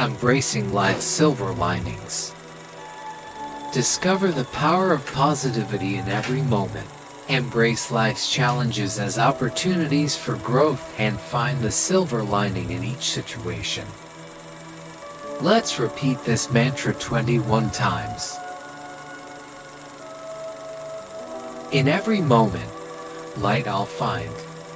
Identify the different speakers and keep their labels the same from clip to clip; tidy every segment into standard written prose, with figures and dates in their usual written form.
Speaker 1: Embracing life's silver linings. Discover the power of positivity in every moment. Embrace life's challenges as opportunities for growth and find the silver lining in each situation. Let's repeat this mantra 21 times. In every moment, light I'll find.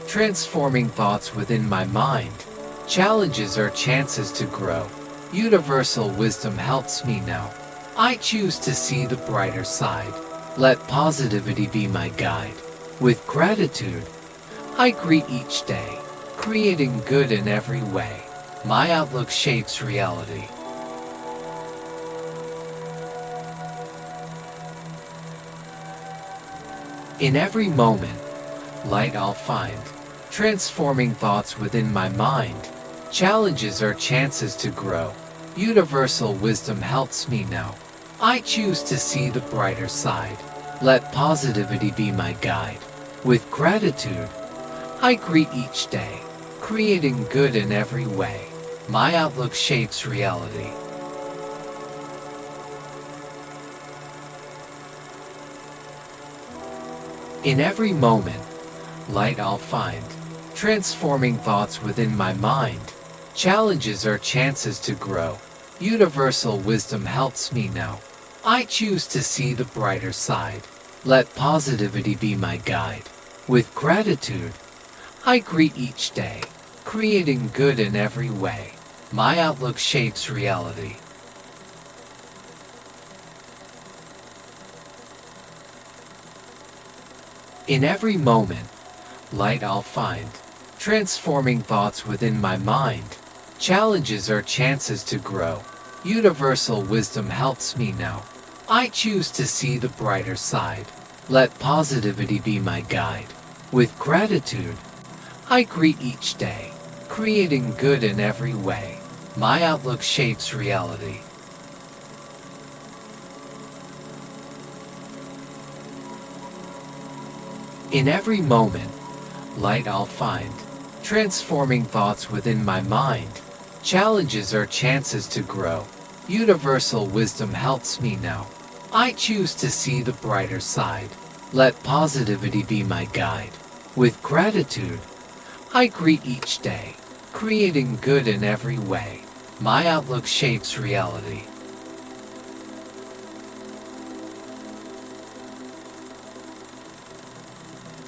Speaker 1: Transforming thoughts within my mind. Challenges are chances to grow. Universal wisdom helps me now. I choose to see the brighter side. Let positivity be my guide. With gratitude, I greet each day, creating good in every way. My outlook shapes reality. In every moment, light I'll find. Transforming thoughts within my mind. Challenges are chances to grow. Universal wisdom helps me now. I choose to see the brighter side. Let positivity be my guide. With gratitude, I greet each day, creating good in every way. My outlook shapes reality. In every moment, light I'll find. Transforming thoughts within my mind. Challenges are chances to grow. Universal wisdom helps me now. I choose to see the brighter side. Let positivity be my guide. With gratitude, I greet each day, creating good in every way. My outlook shapes reality. In every moment, light I'll find. Transforming thoughts within my mind. Challenges are chances to grow. Universal wisdom helps me now. I choose to see the brighter side. Let positivity be my guide. With gratitude, I greet each day, creating good in every way. My outlook shapes reality. In every moment, light I'll find. Transforming thoughts within my mind. Challenges are chances to grow. Universal wisdom helps me now. I choose to see the brighter side. Let positivity be my guide. With gratitude, I greet each day, creating good in every way. My outlook shapes reality.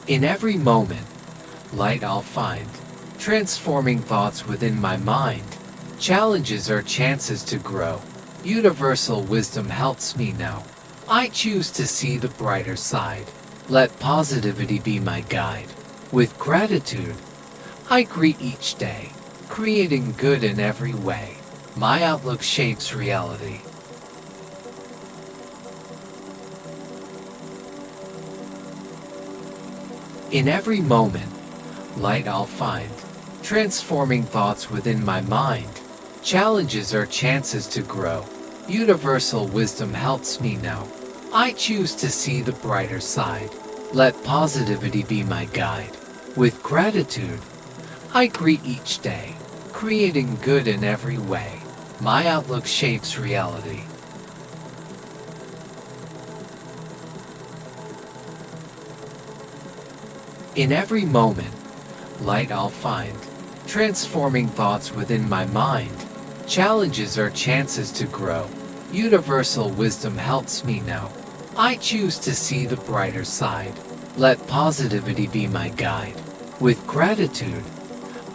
Speaker 1: In every moment, light I'll find. Transforming thoughts within my mind. Challenges are chances to grow. Universal wisdom helps me now. I choose to see the brighter side. Let positivity be my guide. With gratitude, I greet each day, creating good in every way. My outlook shapes reality. In every moment, light I'll find. Transforming thoughts within my mind. Challenges are chances to grow. Universal wisdom helps me now. I choose to see the brighter side. Let positivity be my guide. With gratitude, I greet each day, creating good in every way. My outlook shapes reality. In every moment, light I'll find. Transforming thoughts within my mind. Challenges are chances to grow. Universal wisdom helps me now. I choose to see the brighter side. Let positivity be my guide. With gratitude,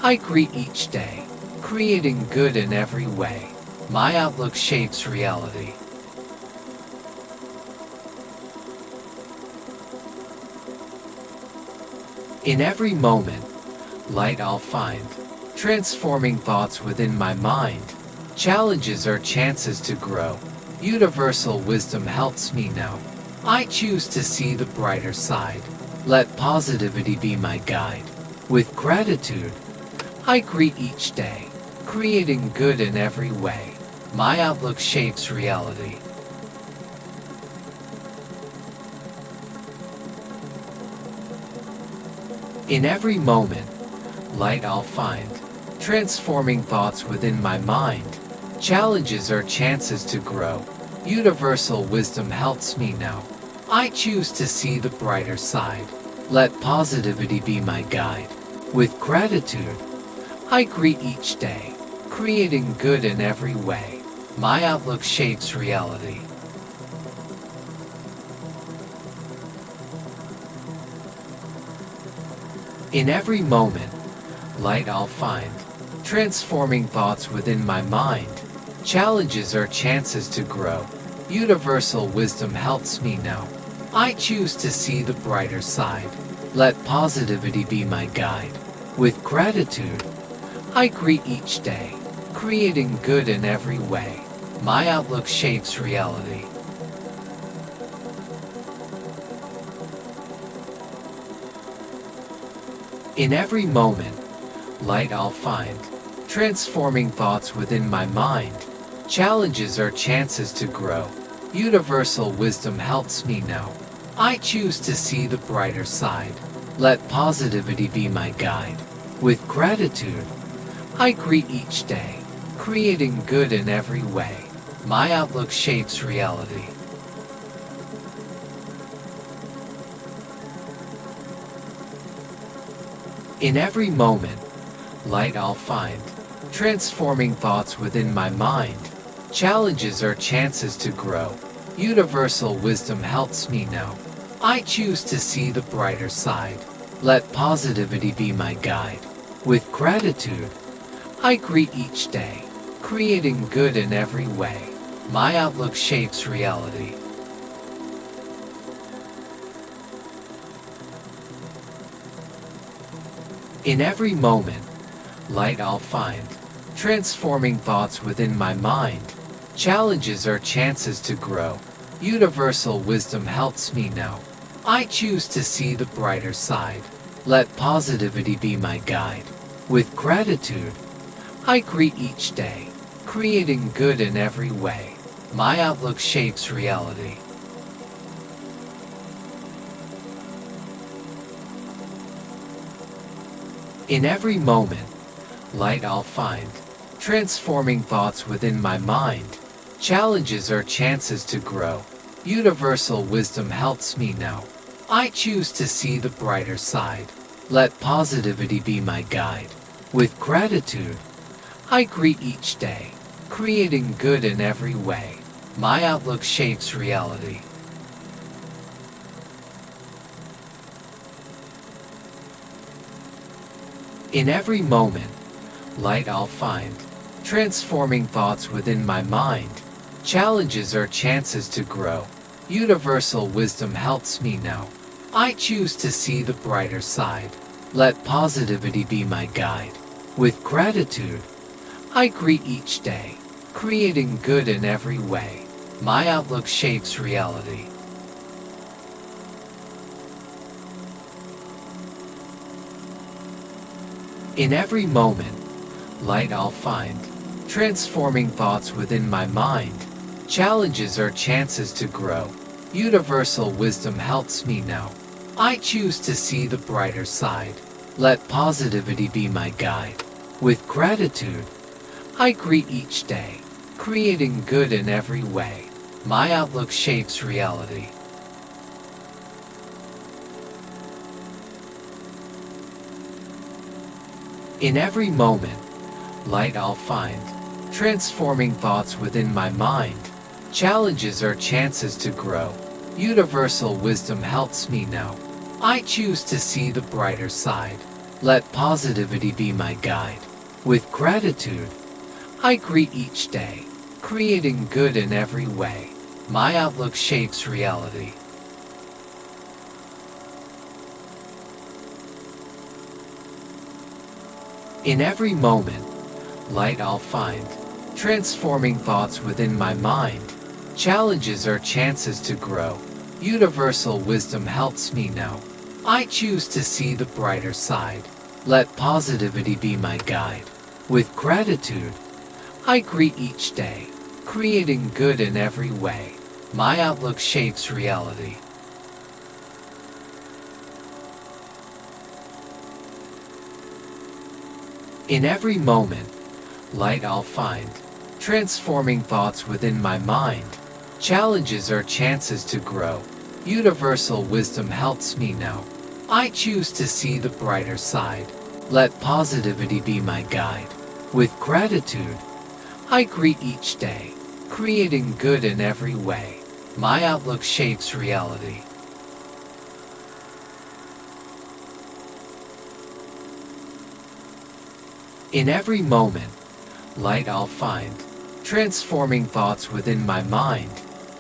Speaker 1: I greet each day, creating good in every way. My outlook shapes reality. In every moment, light I'll find. Transforming thoughts within my mind. Challenges are chances to grow. Universal wisdom helps me now. I choose to see the brighter side. Let positivity be my guide. With gratitude, I greet each day, creating good in every way. My outlook shapes reality. In every moment, light I'll find. Transforming thoughts within my mind. Challenges are chances to grow. Universal wisdom helps me now. I choose to see the brighter side. Let positivity be my guide. With gratitude, I greet each day, creating good in every way. My outlook shapes reality. In every moment, light I'll find, transforming thoughts within my mind. Challenges are chances to grow. Universal wisdom helps me now. I choose to see the brighter side. Let positivity be my guide. With gratitude, I greet each day, creating good in every way. My outlook shapes reality. In every moment, light I'll find, transforming thoughts within my mind. Challenges are chances to grow. Universal wisdom helps me now. I choose to see the brighter side. Let positivity be my guide. With gratitude, I greet each day, creating good in every way. My outlook shapes reality. In every moment, light I'll find, transforming thoughts within my mind. Challenges are chances to grow. Universal wisdom helps me now. I choose to see the brighter side. Let positivity be my guide. With gratitude, I greet each day, creating good in every way. My outlook shapes reality. In every moment, light I'll find, transforming thoughts within my mind. Challenges are chances to grow. Universal wisdom helps me now. I choose to see the brighter side. Let positivity be my guide. With gratitude, I greet each day, creating good in every way. My outlook shapes reality. In every moment, light I'll find, transforming thoughts within my mind. Challenges are chances to grow. Universal wisdom helps me now. I choose to see the brighter side. Let positivity be my guide. With gratitude, I greet each day, creating good in every way. My outlook shapes reality. In every moment, light I'll find, transforming thoughts within my mind. Challenges are chances to grow. Universal wisdom helps me now. I choose to see the brighter side. Let positivity be my guide. With gratitude, I greet each day, creating good in every way. My outlook shapes reality. In every moment, light I'll find, transforming thoughts within my mind. Challenges are chances to grow. Universal wisdom helps me now. I choose to see the brighter side. Let positivity be my guide. With gratitude, I greet each day, creating good in every way. My outlook shapes reality. In every moment, light I'll find, transforming thoughts within my mind. Challenges are chances to grow. Universal wisdom helps me now. I choose to see the brighter side. Let positivity be my guide. With gratitude, I greet each day, creating good in every way. My outlook shapes reality. In every moment, light I'll find, transforming thoughts within my mind. Challenges are chances to grow. Universal wisdom helps me now. I choose to see the brighter side. Let positivity be my guide. With gratitude, I greet each day, creating good in every way. My outlook shapes reality. In every moment, light I'll find, transforming thoughts within my mind. Challenges are chances to grow. Universal wisdom helps me know. I choose to see the brighter side. Let positivity be my guide. With gratitude, I greet each day, creating good in every way. My outlook shapes reality. In every moment, light I'll find, transforming thoughts within my mind.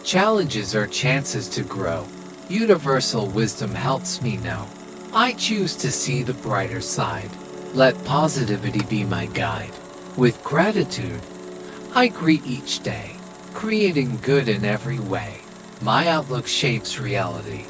Speaker 1: Challenges are chances to grow. Universal wisdom helps me know. I choose to see the brighter side. Let positivity be my guide. With gratitude, I greet each day, creating good in every way. My outlook shapes reality.